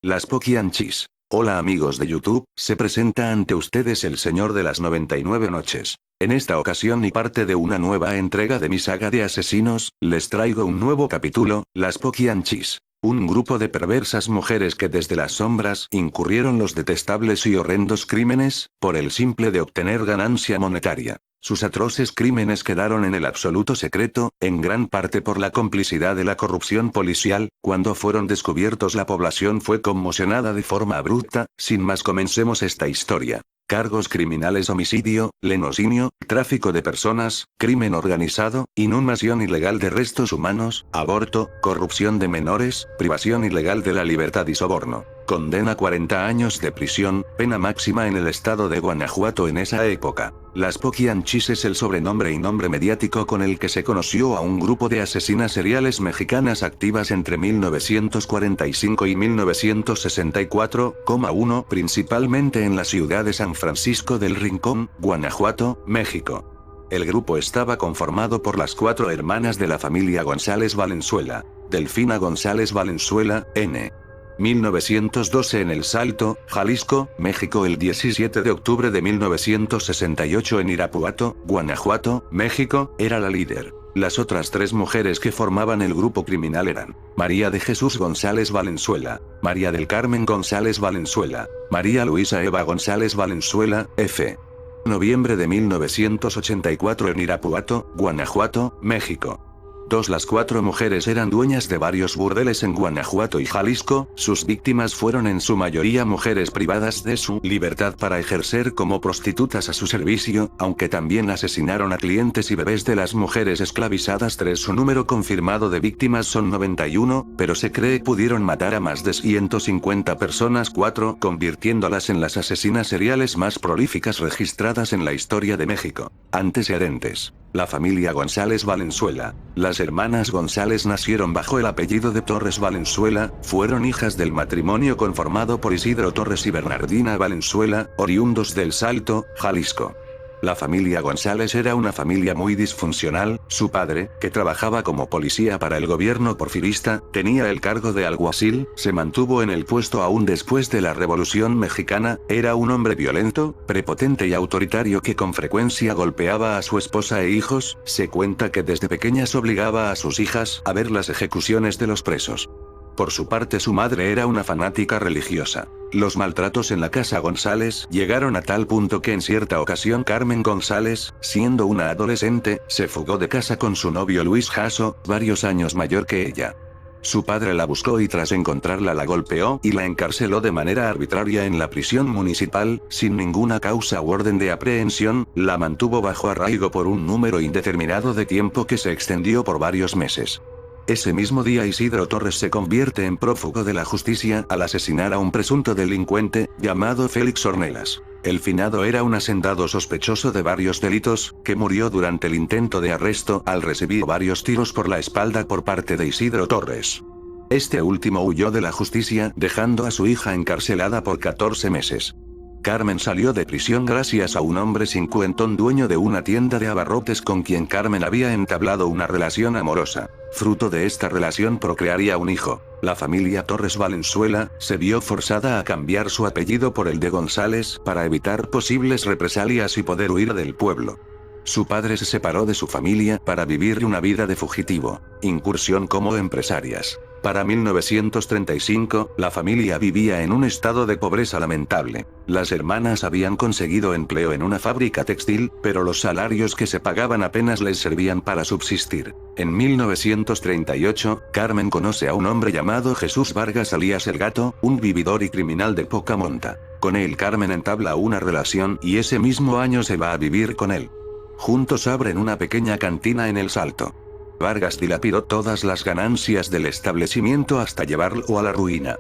Las Poquianchis. Hola amigos de YouTube, se presenta ante ustedes el señor de las 99 noches. En esta ocasión y parte de una nueva entrega de mi saga de asesinos, les traigo un nuevo capítulo, Las Poquianchis. Un grupo de perversas mujeres que desde las sombras incurrieron los detestables y horrendos crímenes, por el simple de obtener ganancia monetaria. Sus atroces crímenes quedaron en el absoluto secreto, en gran parte por la complicidad de la corrupción policial. Cuando fueron descubiertos, la población fue conmocionada de forma abrupta. Sin más, comencemos esta historia. Cargos criminales: homicidio, lenocinio, tráfico de personas, crimen organizado, inhumación ilegal de restos humanos, aborto, corrupción de menores, privación ilegal de la libertad y soborno. Condena: 40 años de prisión, pena máxima en el estado de Guanajuato en esa época. Las Poquianchis es el sobrenombre y nombre mediático con el que se conoció a un grupo de asesinas seriales mexicanas activas entre 1945 y 1964,1, principalmente en la ciudad de San Francisco del Rincón, Guanajuato, México. El grupo estaba conformado por las 4 hermanas de la familia González Valenzuela. Delfina González Valenzuela, N. 1912 en El Salto, Jalisco, México. El 17 de octubre de 1968 en Irapuato, Guanajuato, México, era la líder. Las otras 3 mujeres que formaban el grupo criminal eran María de Jesús González Valenzuela, María del Carmen González Valenzuela, María Luisa Eva González Valenzuela, F. Noviembre de 1984 en Irapuato, Guanajuato, México. Las 4 mujeres eran dueñas de varios burdeles en Guanajuato y Jalisco. Sus víctimas fueron en su mayoría mujeres privadas de su libertad para ejercer como prostitutas a su servicio, aunque también asesinaron a clientes y bebés de las mujeres esclavizadas. Su número confirmado de víctimas son 91, pero se cree pudieron matar a más de 150 personas, convirtiéndolas en las asesinas seriales más prolíficas registradas en la historia de México. Antecedentes: la familia González Valenzuela. Las hermanas González nacieron bajo el apellido de Torres Valenzuela, fueron hijas del matrimonio conformado por Isidro Torres y Bernardina Valenzuela, oriundos del Salto, Jalisco. La familia González era una familia muy disfuncional. Su padre, que trabajaba como policía para el gobierno porfirista, tenía el cargo de alguacil, se mantuvo en el puesto aún después de la Revolución Mexicana. Era un hombre violento, prepotente y autoritario que con frecuencia golpeaba a su esposa e hijos. Se cuenta que desde pequeñas obligaba a sus hijas a ver las ejecuciones de los presos. Por su parte, su madre era una fanática religiosa. Los maltratos en la casa González llegaron a tal punto que en cierta ocasión Carmen González, siendo una adolescente, se fugó de casa con su novio Luis Jasso, varios años mayor que ella. Su padre la buscó y tras encontrarla la golpeó y la encarceló de manera arbitraria en la prisión municipal, sin ninguna causa u orden de aprehensión. La mantuvo bajo arraigo por un número indeterminado de tiempo que se extendió por varios meses. Ese mismo día Isidro Torres se convierte en prófugo de la justicia al asesinar a un presunto delincuente, llamado Félix Ornelas. El finado era un hacendado sospechoso de varios delitos, que murió durante el intento de arresto al recibir varios tiros por la espalda por parte de Isidro Torres. Este último huyó de la justicia, dejando a su hija encarcelada por 14 meses. Carmen salió de prisión gracias a un hombre cincuentón dueño de una tienda de abarrotes con quien Carmen había entablado una relación amorosa. Fruto de esta relación procrearía un hijo. La familia Torres Valenzuela se vio forzada a cambiar su apellido por el de González para evitar posibles represalias y poder huir del pueblo. Su padre se separó de su familia para vivir una vida de fugitivo. Incursión como empresarias. Para 1935, la familia vivía en un estado de pobreza lamentable. Las hermanas habían conseguido empleo en una fábrica textil, pero los salarios que se pagaban apenas les servían para subsistir. En 1938, Carmen conoce a un hombre llamado Jesús Vargas alias El Gato, un vividor y criminal de poca monta. Con él Carmen entabla una relación y ese mismo año se va a vivir con él. Juntos abren una pequeña cantina en El Salto. Vargas dilapidó todas las ganancias del establecimiento hasta llevarlo a la ruina.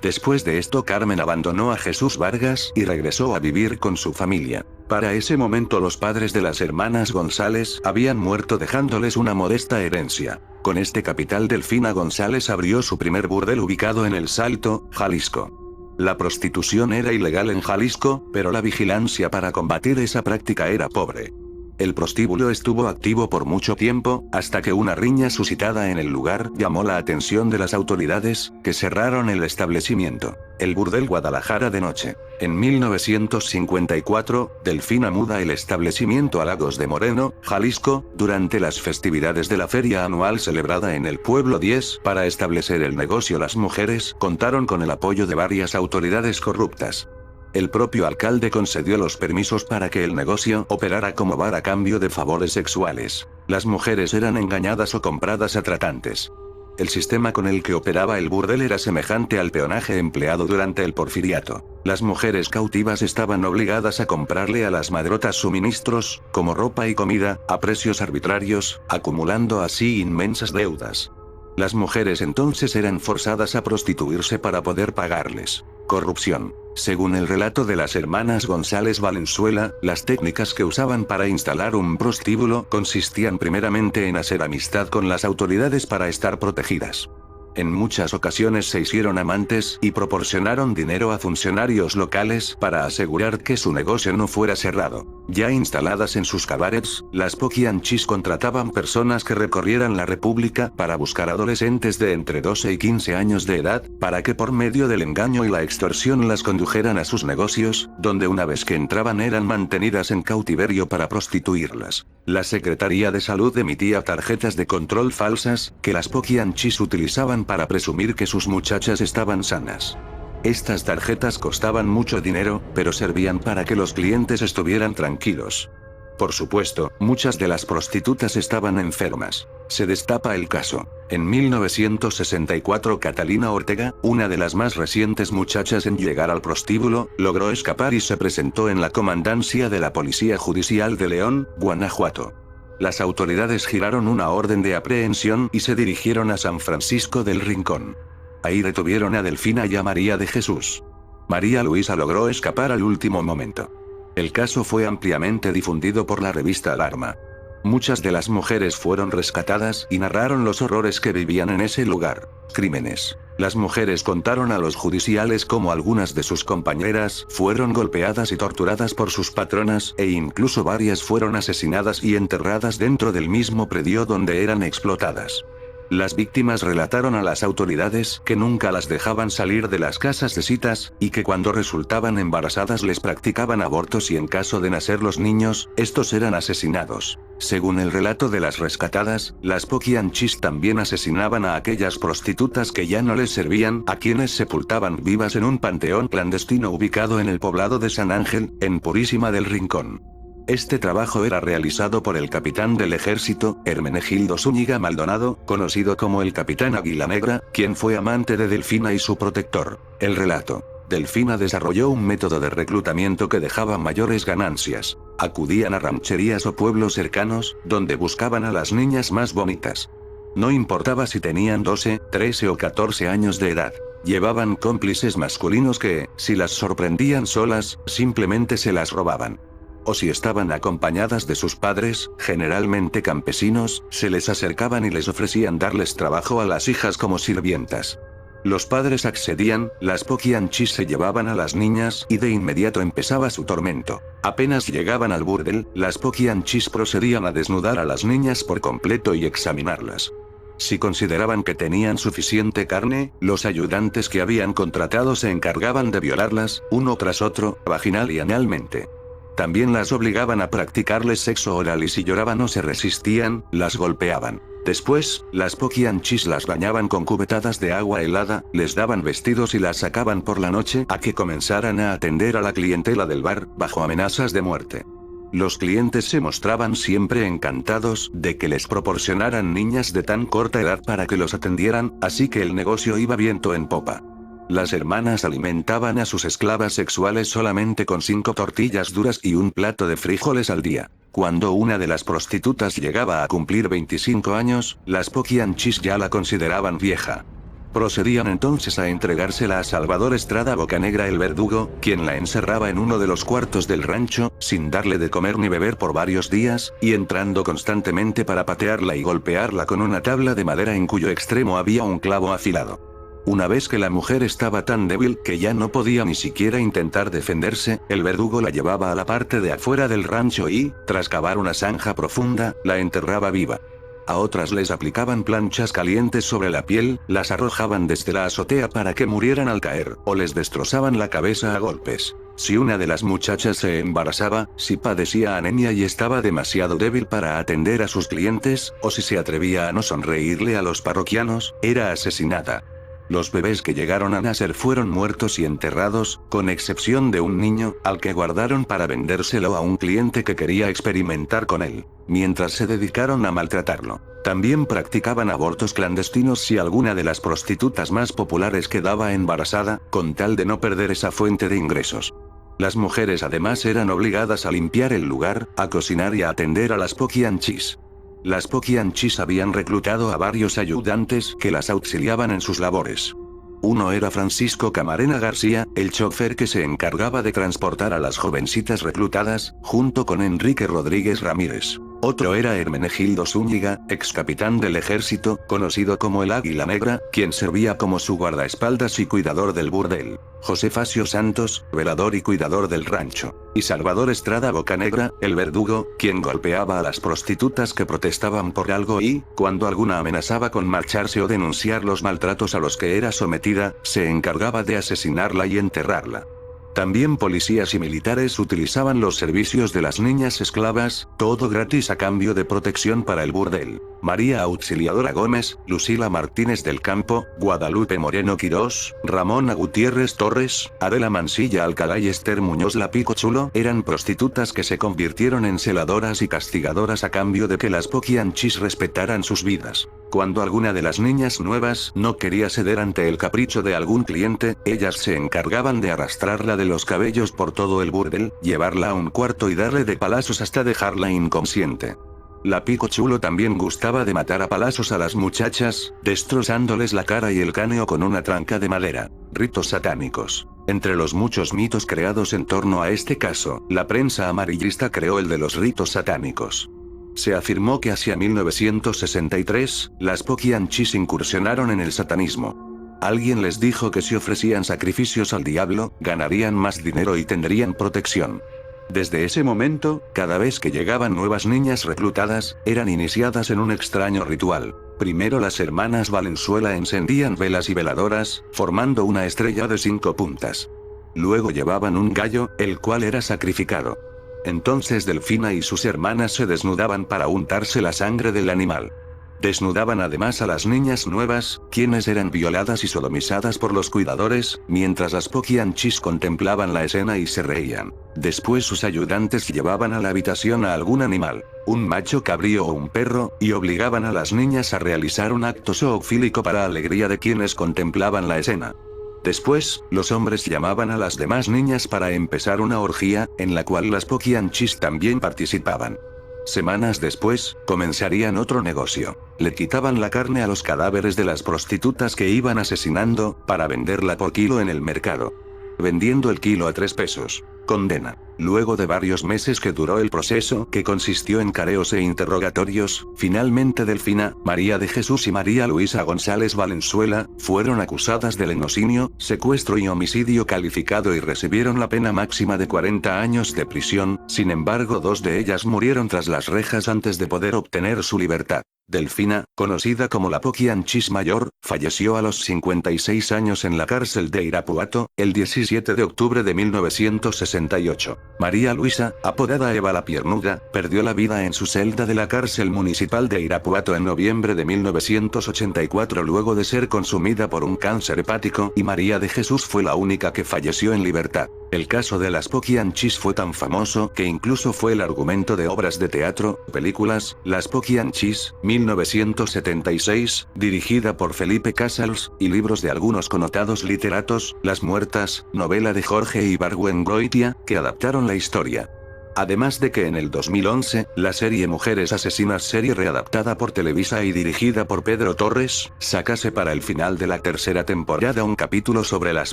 Después de esto Carmen abandonó a Jesús Vargas y regresó a vivir con su familia. Para ese momento los padres de las hermanas González habían muerto dejándoles una modesta herencia. Con este capital Delfina González abrió su primer burdel ubicado en El Salto, Jalisco. La prostitución era ilegal en Jalisco, pero la vigilancia para combatir esa práctica era pobre. El prostíbulo estuvo activo por mucho tiempo, hasta que una riña suscitada en el lugar llamó la atención de las autoridades, que cerraron el establecimiento. El burdel Guadalajara de noche. En 1954, Delfina muda el establecimiento a Lagos de Moreno, Jalisco, durante las festividades de la feria anual celebrada en el pueblo 10. Para establecer el negocio, las mujeres contaron con el apoyo de varias autoridades corruptas. El propio alcalde concedió los permisos para que el negocio operara como bar a cambio de favores sexuales. Las mujeres eran engañadas o compradas a tratantes. El sistema con el que operaba el burdel era semejante al peonaje empleado durante el porfiriato. Las mujeres cautivas estaban obligadas a comprarle a las madrotas suministros, como ropa y comida, a precios arbitrarios, acumulando así inmensas deudas. Las mujeres entonces eran forzadas a prostituirse para poder pagarles. Corrupción. Según el relato de las hermanas González Valenzuela, las técnicas que usaban para instalar un prostíbulo consistían primeramente en hacer amistad con las autoridades para estar protegidas. En muchas ocasiones se hicieron amantes y proporcionaron dinero a funcionarios locales para asegurar que su negocio no fuera cerrado. Ya instaladas en sus cabarets, las poquianchis contrataban personas que recorrieran la República para buscar adolescentes de entre 12 y 15 años de edad, para que por medio del engaño y la extorsión las condujeran a sus negocios, donde una vez que entraban eran mantenidas en cautiverio para prostituirlas. La Secretaría de Salud emitía tarjetas de control falsas, que las poquianchis utilizaban para presumir que sus muchachas estaban sanas. Estas tarjetas costaban mucho dinero, pero servían para que los clientes estuvieran tranquilos. Por supuesto, muchas de las prostitutas estaban enfermas. Se destapa el caso. En 1964 Catalina Ortega, una de las más recientes muchachas en llegar al prostíbulo, logró escapar y se presentó en la comandancia de la Policía Judicial de León, Guanajuato. Las autoridades giraron una orden de aprehensión y se dirigieron a San Francisco del Rincón. Ahí detuvieron a Delfina y a María de Jesús. María Luisa logró escapar al último momento. El caso fue ampliamente difundido por la revista Alarma. Muchas de las mujeres fueron rescatadas y narraron los horrores que vivían en ese lugar. Crímenes. Las mujeres contaron a los judiciales cómo algunas de sus compañeras fueron golpeadas y torturadas por sus patronas, e incluso varias fueron asesinadas y enterradas dentro del mismo predio donde eran explotadas. Las víctimas relataron a las autoridades que nunca las dejaban salir de las casas de citas, y que cuando resultaban embarazadas les practicaban abortos y en caso de nacer los niños, estos eran asesinados. Según el relato de las rescatadas, las poquianchis también asesinaban a aquellas prostitutas que ya no les servían, a quienes sepultaban vivas en un panteón clandestino ubicado en el poblado de San Ángel, en Purísima del Rincón. Este trabajo era realizado por el capitán del ejército, Hermenegildo Zúñiga Maldonado, conocido como el Capitán Águila Negra, quien fue amante de Delfina y su protector. El relato. Delfina desarrolló un método de reclutamiento que dejaba mayores ganancias. Acudían a rancherías o pueblos cercanos, donde buscaban a las niñas más bonitas. No importaba si tenían 12, 13 o 14 años de edad. Llevaban cómplices masculinos que, si las sorprendían solas, simplemente se las robaban. O si estaban acompañadas de sus padres, generalmente campesinos, se les acercaban y les ofrecían darles trabajo a las hijas como sirvientas. Los padres accedían, las poquianchis se llevaban a las niñas y de inmediato empezaba su tormento. Apenas llegaban al burdel, las poquianchis procedían a desnudar a las niñas por completo y examinarlas. Si consideraban que tenían suficiente carne, los ayudantes que habían contratado se encargaban de violarlas, uno tras otro, vaginal y analmente. También las obligaban a practicarles sexo oral y si lloraban o se resistían, las golpeaban. Después, las poquianchis las bañaban con cubetadas de agua helada, les daban vestidos y las sacaban por la noche a que comenzaran a atender a la clientela del bar, bajo amenazas de muerte. Los clientes se mostraban siempre encantados de que les proporcionaran niñas de tan corta edad para que los atendieran, así que el negocio iba viento en popa. Las hermanas alimentaban a sus esclavas sexuales solamente con 5 tortillas duras y un plato de frijoles al día. Cuando una de las prostitutas llegaba a cumplir 25 años, las poquianchis ya la consideraban vieja. Procedían entonces a entregársela a Salvador Estrada Bocanegra el verdugo, quien la encerraba en uno de los cuartos del rancho, sin darle de comer ni beber por varios días, y entrando constantemente para patearla y golpearla con una tabla de madera en cuyo extremo había un clavo afilado. Una vez que la mujer estaba tan débil que ya no podía ni siquiera intentar defenderse, el verdugo la llevaba a la parte de afuera del rancho y, tras cavar una zanja profunda, la enterraba viva. A otras les aplicaban planchas calientes sobre la piel, las arrojaban desde la azotea para que murieran al caer, o les destrozaban la cabeza a golpes. Si una de las muchachas se embarazaba, si padecía anemia y estaba demasiado débil para atender a sus clientes, o si se atrevía a no sonreírle a los parroquianos, era asesinada. Los bebés que llegaron a nacer fueron muertos y enterrados, con excepción de un niño, al que guardaron para vendérselo a un cliente que quería experimentar con él, mientras se dedicaron a maltratarlo. También practicaban abortos clandestinos si alguna de las prostitutas más populares quedaba embarazada, con tal de no perder esa fuente de ingresos. Las mujeres además eran obligadas a limpiar el lugar, a cocinar y a atender a las poquianchis. Las poquianchis habían reclutado a varios ayudantes que las auxiliaban en sus labores. Uno era Francisco Camarena García, el chofer que se encargaba de transportar a las jovencitas reclutadas, junto con Enrique Rodríguez Ramírez. Otro era Hermenegildo Zúñiga, ex capitán del ejército, conocido como el Águila Negra, quien servía como su guardaespaldas y cuidador del burdel. José Facio Santos, velador y cuidador del rancho. Y Salvador Estrada Bocanegra, el verdugo, quien golpeaba a las prostitutas que protestaban por algo y, cuando alguna amenazaba con marcharse o denunciar los maltratos a los que era sometida, se encargaba de asesinarla y enterrarla. También policías y militares utilizaban los servicios de las niñas esclavas, todo gratis a cambio de protección para el burdel. María Auxiliadora Gómez, Lucila Martínez del Campo, Guadalupe Moreno Quirós, Ramona Gutiérrez Torres, Adela Mansilla Alcalá y Esther Muñoz La Pico Chulo eran prostitutas que se convirtieron en celadoras y castigadoras a cambio de que las poquianchis respetaran sus vidas. Cuando alguna de las niñas nuevas no quería ceder ante el capricho de algún cliente, ellas se encargaban de arrastrarla de los cabellos por todo el burdel, llevarla a un cuarto y darle de palazos hasta dejarla inconsciente. La Pico Chulo también gustaba de matar a palazos a las muchachas, destrozándoles la cara y el cráneo con una tranca de madera. Ritos satánicos. Entre los muchos mitos creados en torno a este caso, la prensa amarillista creó el de los ritos satánicos. Se afirmó que hacia 1963, las poquianchis incursionaron en el satanismo. Alguien les dijo que si ofrecían sacrificios al diablo, ganarían más dinero y tendrían protección. Desde ese momento, cada vez que llegaban nuevas niñas reclutadas, eran iniciadas en un extraño ritual. Primero las hermanas Valenzuela encendían velas y veladoras, formando una estrella de 5 puntas. Luego llevaban un gallo, el cual era sacrificado. Entonces Delfina y sus hermanas se desnudaban para untarse la sangre del animal. Desnudaban además a las niñas nuevas, quienes eran violadas y sodomizadas por los cuidadores, mientras las poquianchis contemplaban la escena y se reían. Después sus ayudantes llevaban a la habitación a algún animal, un macho cabrío o un perro, y obligaban a las niñas a realizar un acto zoofílico para alegría de quienes contemplaban la escena. Después, los hombres llamaban a las demás niñas para empezar una orgía, en la cual las poquianchis también participaban. Semanas después, comenzarían otro negocio. Le quitaban la carne a los cadáveres de las prostitutas que iban asesinando, para venderla por kilo en el mercado. Vendiendo el kilo a 3 pesos. Condena. Luego de varios meses que duró el proceso, que consistió en careos e interrogatorios, finalmente Delfina, María de Jesús y María Luisa González Valenzuela, fueron acusadas de lenocinio, secuestro y homicidio calificado y recibieron la pena máxima de 40 años de prisión. Sin embargo, 2 de ellas murieron tras las rejas antes de poder obtener su libertad. Delfina, conocida como la Poquianchis Mayor, falleció a los 56 años en la cárcel de Irapuato, el 17 de octubre de 1968. María Luisa, apodada Eva la Piernuda, perdió la vida en su celda de la cárcel municipal de Irapuato en noviembre de 1984 luego de ser consumida por un cáncer hepático, y María de Jesús fue la única que falleció en libertad. El caso de las Poquianchis fue tan famoso que incluso fue el argumento de obras de teatro, películas, Las Poquianchis, 1976, dirigida por Felipe Casals, y libros de algunos connotados literatos, Las Muertas, novela de Jorge Ibargüengoitia, que adaptaron la historia. Además de que en el 2011, la serie Mujeres Asesinas, serie readaptada por Televisa y dirigida por Pedro Torres, sacase para el final de la tercera temporada un capítulo sobre las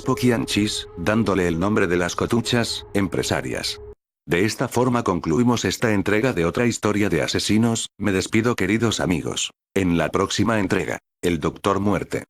Poquianchis, dándole el nombre de las cotuchas, empresarias. De esta forma concluimos esta entrega de otra historia de asesinos. Me despido, queridos amigos. En la próxima entrega, el Doctor Muerte.